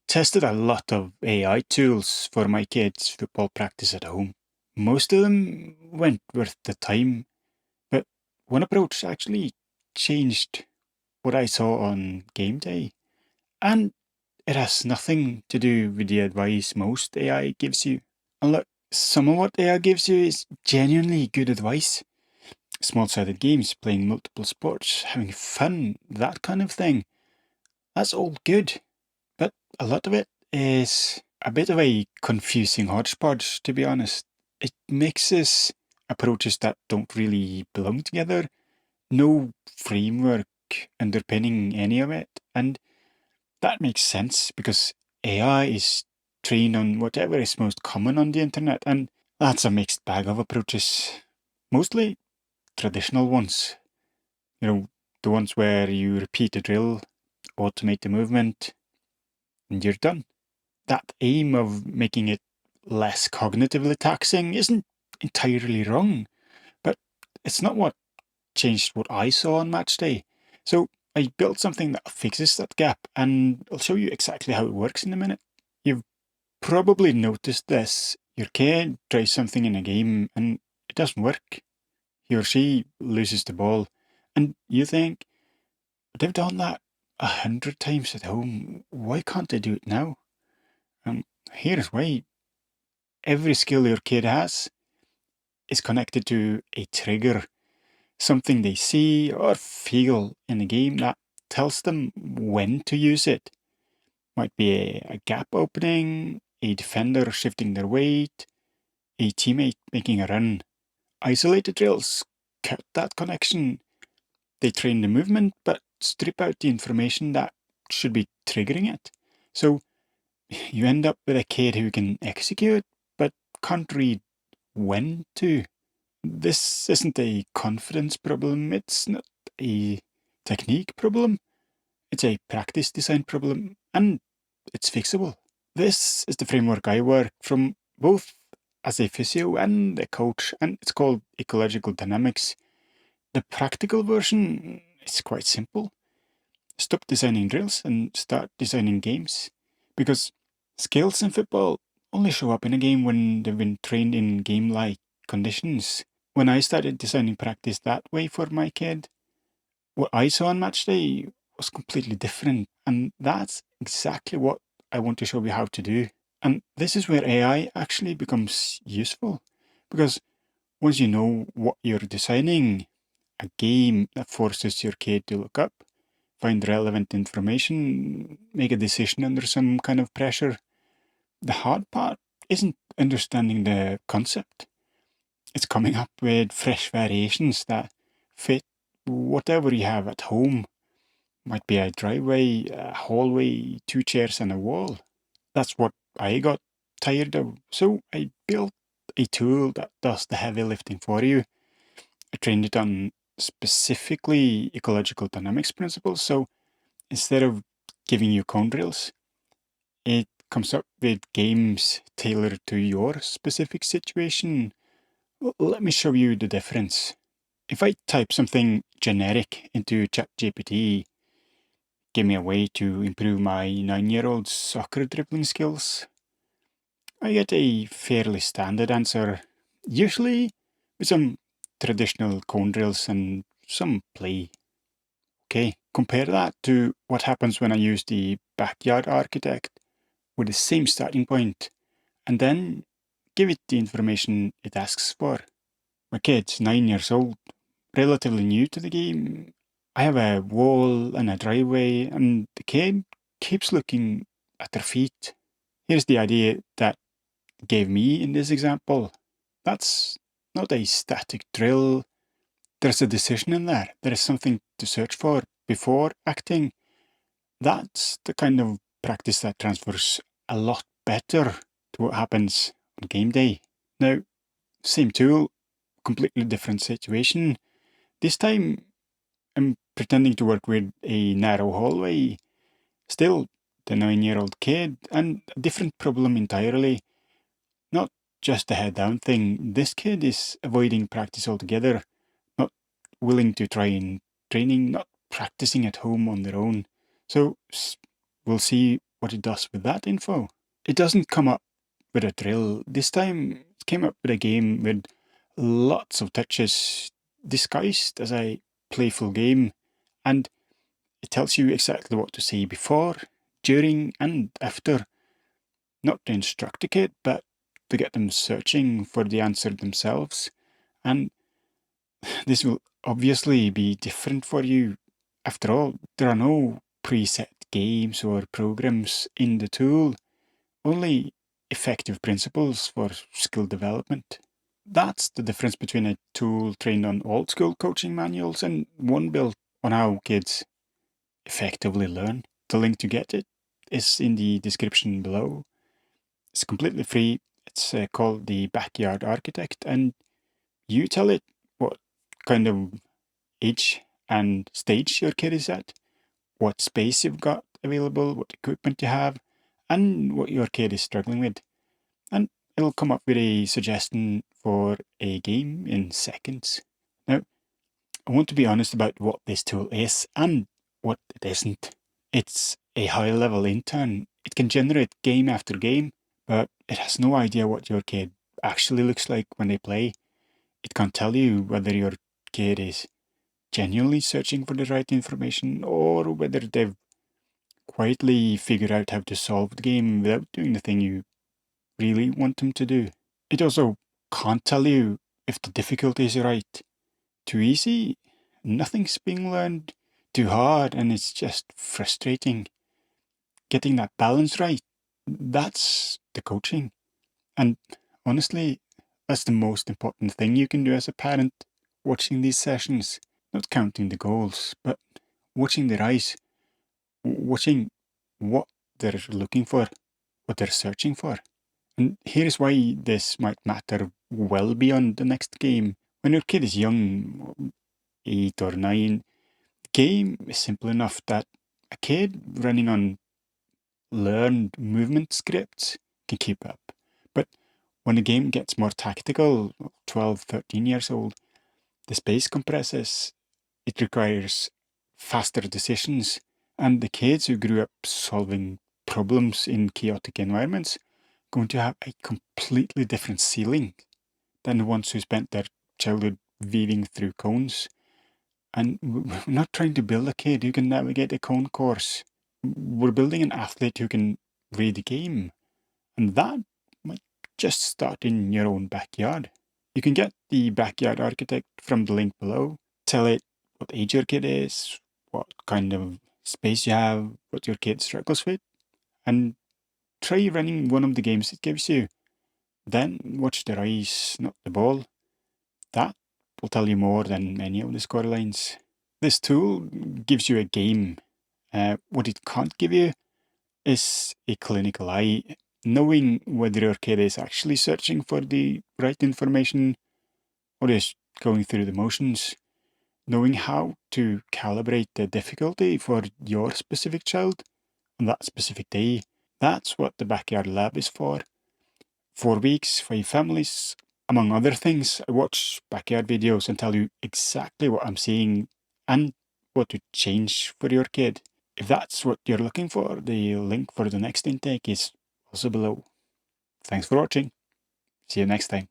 tested a lot of AI tools for my kids' football practice at home. Most of them weren't worth the time, but one approach actually changed what I saw on game day. And it has nothing to do with the advice most AI gives you. And look, some of what AI gives you is genuinely good advice. Small sided games, playing multiple sports, having fun, that kind of thing. That's all good. But a lot of it is a bit of a confusing hodgepodge, to be honest. It mixes approaches that don't really belong together, no framework underpinning any of it. And that makes sense because AI is trained on whatever is most common on the internet, and that's a mixed bag of approaches. Mostly traditional ones. You know, the ones where you repeat a drill, automate the movement, and you're done. That aim of making it less cognitively taxing isn't entirely wrong, but it's not what changed what I saw on match day. So I built something that fixes that gap, and I'll show you exactly how it works in a minute. You've probably noticed this. Your kid tries something in a game and it doesn't work. He or she loses the ball, and you think, they've done that 100 times at home. Why can't they do it now? And here's why. Every skill your kid has is connected to a trigger, something they see or feel in a game that tells them when to use it. Might be a gap opening, a defender shifting their weight, a teammate making a run. Isolated drills cut that connection. They train the movement but strip out the information that should be triggering it. So you end up with a kid who can execute but can't read when to. This isn't a confidence problem, it's not a technique problem, it's a practice design problem, and it's fixable. This is the framework I work from both as a physio and a coach, and it's called ecological dynamics. The practical version is quite simple. Stop designing drills and start designing games. Because skills in football only show up in a game when they've been trained in game like conditions. When I started designing practice that way for my kid, what I saw on match day was completely different. And that's exactly what I want to show you how to do. And this is where AI actually becomes useful. Because once you know what you're designing, a game that forces your kid to look up, find relevant information, make a decision under some kind of pressure, the hard part isn't understanding the concept. It's coming up with fresh variations that fit whatever you have at home. Might be a driveway, a hallway, two chairs, and a wall. That's what I got tired of. So I built a tool that does the heavy lifting for you. I trained it on specifically ecological dynamics principles. So instead of giving you cone drills, it comes up with games tailored to your specific situation. Let me show you the difference. If I type something generic into ChatGPT, give me a way to improve my 9-year-old's soccer dribbling skills, I get a fairly standard answer, usually with some traditional cone drills and some play. Okay, compare that to what happens when I use the backyard architect with the same starting point and then give it the information it asks for. My kid's 9 years old, relatively new to the game. I have a wall and a driveway, and the kid keeps looking at their feet. Here's the idea that gave me in this example. That's not a static drill. There's a decision in there. There is something to search for before acting. That's the kind of practice that transfers a lot better to what happens on game day. Now, same tool, completely different situation. This time, I'm pretending to work with a narrow hallway. Still, the 9-year-old kid, and a different problem entirely. Not just a head down thing. This kid is avoiding practice altogether, not willing to try in training, not practicing at home on their own. So we'll see what it does with that info. It doesn't come up with a drill. This time it came up with a game with lots of touches disguised as a playful game, and it tells you exactly what to say before, during, and after. Not to instruct the kid, but to get them searching for the answer themselves. And this will obviously be different for you. After all, there are no preset games or programs in the tool, only effective principles for skill development. That's the difference between a tool trained on old school coaching manuals and one built on how kids effectively learn. The link to get it is in the description below. It's completely free. It's called the Backyard Architect, and you tell it what kind of age and stage your kid is at, what space you've got available, what equipment you have, and what your kid is struggling with. And it'll come up with a suggestion for a game in seconds. Now, I want to be honest about what this tool is and what it isn't. It's a high-level intern. It can generate game after game, but it has no idea what your kid actually looks like when they play. It can't tell you whether your kid is genuinely searching for the right information or whether they've quietly figured out how to solve the game without doing the thing you really want them to do. It also can't tell you if the difficulty is right. Too easy, nothing's being learned. Too hard, and it's just frustrating. Getting that balance right, that's the coaching. And honestly, that's the most important thing you can do as a parent watching these sessions. Not counting the goals, but watching their eyes, watching what they're looking for, what they're searching for. And here's why this might matter well beyond the next game. When your kid is young, 8 or 9, the game is simple enough that a kid running on learned movement scripts can keep up. But when the game gets more tactical, 12, 13 years old, the space compresses. It requires faster decisions. And the kids who grew up solving problems in chaotic environments going to have a completely different ceiling than the ones who spent their childhood weaving through cones. And we're not trying to build a kid who can navigate a cone course. We're building an athlete who can read the game. And that might just start in your own backyard. You can get the Backyard Architect from the link below. Tell it what age your kid is, what kind of space you have, what your kid struggles with, and try running one of the games it gives you. Then watch their eyes, not the ball. That will tell you more than any of the scorelines. This tool gives you a game. What it can't give you is a clinical eye, knowing whether your kid is actually searching for the right information or is going through the motions. Knowing how to calibrate the difficulty for your specific child on that specific day. That's what the Backyard Lab is for. 4 weeks, 5 families. Among other things, I watch backyard videos and tell you exactly what I'm seeing and what to change for your kid. If that's what you're looking for, the link for the next intake is also below. Thanks for watching. See you next time.